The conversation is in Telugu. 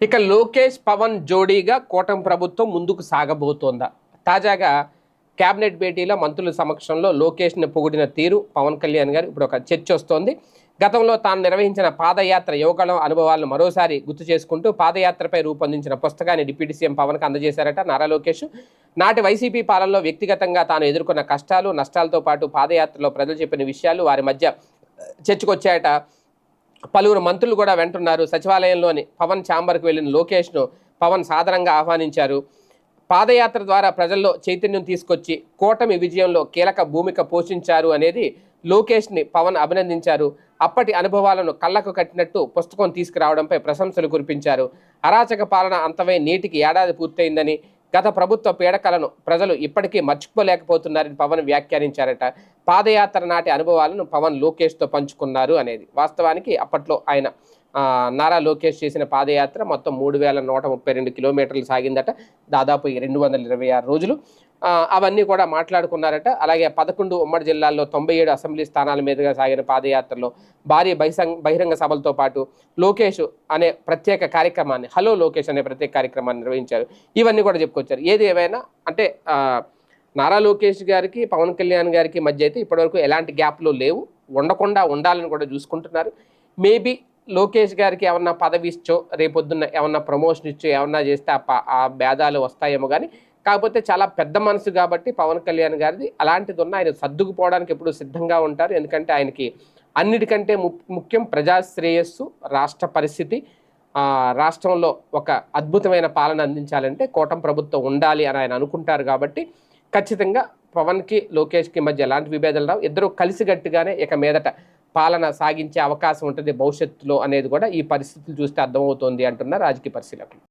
ఇక లోకేష్ పవన్ జోడీగా కూటమి ప్రభుత్వం ముందుకు సాగబోతోందా? తాజాగా కేబినెట్ భేటీలో మంత్రుల సమక్షంలో లోకేష్ని పొగిడిన తీరు పవన్ కళ్యాణ్ గారు ఇప్పుడు ఒక చర్చ వస్తోంది. గతంలో తాను నిర్వహించిన పాదయాత్ర యువగళం అనుభవాలను మరోసారి గుర్తు చేసుకుంటూ పాదయాత్రపై రూపొందించిన పుస్తకాన్ని డిప్యూటీ సీఎం పవన్కి అందజేశారట నారా లోకేష్. నాటి వైసీపీ పాలనలో వ్యక్తిగతంగా తాను ఎదుర్కొన్న కష్టాలు నష్టాలతో పాటు పాదయాత్రలో ప్రజలు చెప్పిన విషయాలు వారి మధ్య చర్చకొచ్చాయట. పలువురు మంత్రులు కూడా వెంటున్నారు. సచివాలయంలోని పవన్ ఛాంబర్కు వెళ్ళిన లోకేష్ను పవన్ సాదరంగా ఆహ్వానించారు. పాదయాత్ర ద్వారా ప్రజల్లో చైతన్యం తీసుకొచ్చి కూటమి విజయంలో కీలక భూమిక పోషించారు అనేది లోకేష్ని పవన్ అభినందించారు. అప్పటి అనుభవాలను కళ్ళకు కట్టినట్టు పుస్తకం తీసుకురావడంపై ప్రశంసలు కురిపించారు. అరాచక పాలన అంతమై నేటికి ఏడాది పూర్తయిందని, గత ప్రభుత్వ పీడకలను ప్రజలు ఇప్పటికీ మర్చిపోలేకపోతున్నారని పవన్ వ్యాఖ్యానించారట. పాదయాత్ర నాటి అనుభవాలను పవన్ లోకేష్తో పంచుకున్నారు అనేది వాస్తవానికి. అప్పట్లో ఆయన నారా లోకేష్ చేసిన పాదయాత్ర మొత్తం 3132 కిలోమీటర్లు సాగిందట. దాదాపు 226 రోజులు అవన్నీ కూడా మాట్లాడుకున్నారట. అలాగే 11 ఉమ్మడి జిల్లాల్లో 97 అసెంబ్లీ స్థానాల మీదుగా సాగిన పాదయాత్రలో భారీ బహిరంగ సభలతో పాటు లోకేష్ అనే ప్రత్యేక కార్యక్రమాన్ని, హలో లోకేష్ అనే ప్రత్యేక కార్యక్రమాన్ని నిర్వహించారు. ఇవన్నీ కూడా చెప్పుకొచ్చారు. ఏది ఏమైనా అంటే నారా లోకేష్ గారికి పవన్ కళ్యాణ్ గారికి మధ్య అయితే ఇప్పటివరకు ఎలాంటి గ్యాప్లు లేవు, ఉండకుండా ఉండాలని కూడా చూసుకుంటున్నారు. మేబీ లోకేష్ గారికి ఏమన్నా పదవి ఇచ్చో, రేపొద్దున్న ఏమన్నా ప్రమోషన్ ఇచ్చో ఏమన్నా చేస్తే ఆ భేదాలు వస్తాయేమో. కానీ కాకపోతే చాలా పెద్ద మనసు కాబట్టి పవన్ కళ్యాణ్ గారిది అలాంటిది ఉన్న ఆయన సర్దుకుపోవడానికి ఎప్పుడు సిద్ధంగా ఉంటారు. ఎందుకంటే ఆయనకి అన్నిటికంటే ముఖ్యం ప్రజాశ్రేయస్సు, రాష్ట్ర పరిస్థితి. రాష్ట్రంలో ఒక అద్భుతమైన పాలన అందించాలంటే కూటమి ప్రభుత్వం ఉండాలి అని ఆయన అనుకుంటారు. కాబట్టి ఖచ్చితంగా పవన్కి లోకేష్కి మధ్య ఎలాంటి విభేదాలు రావు. ఇద్దరు కలిసిగట్టుగానే ఇక మీదట పాలన సాగించే అవకాశం ఉంటుంది భవిష్యత్తులో అనేది కూడా ఈ పరిస్థితులు చూస్తే అర్థమవుతోంది అంటున్నారు రాజకీయ పరిశీలకులు.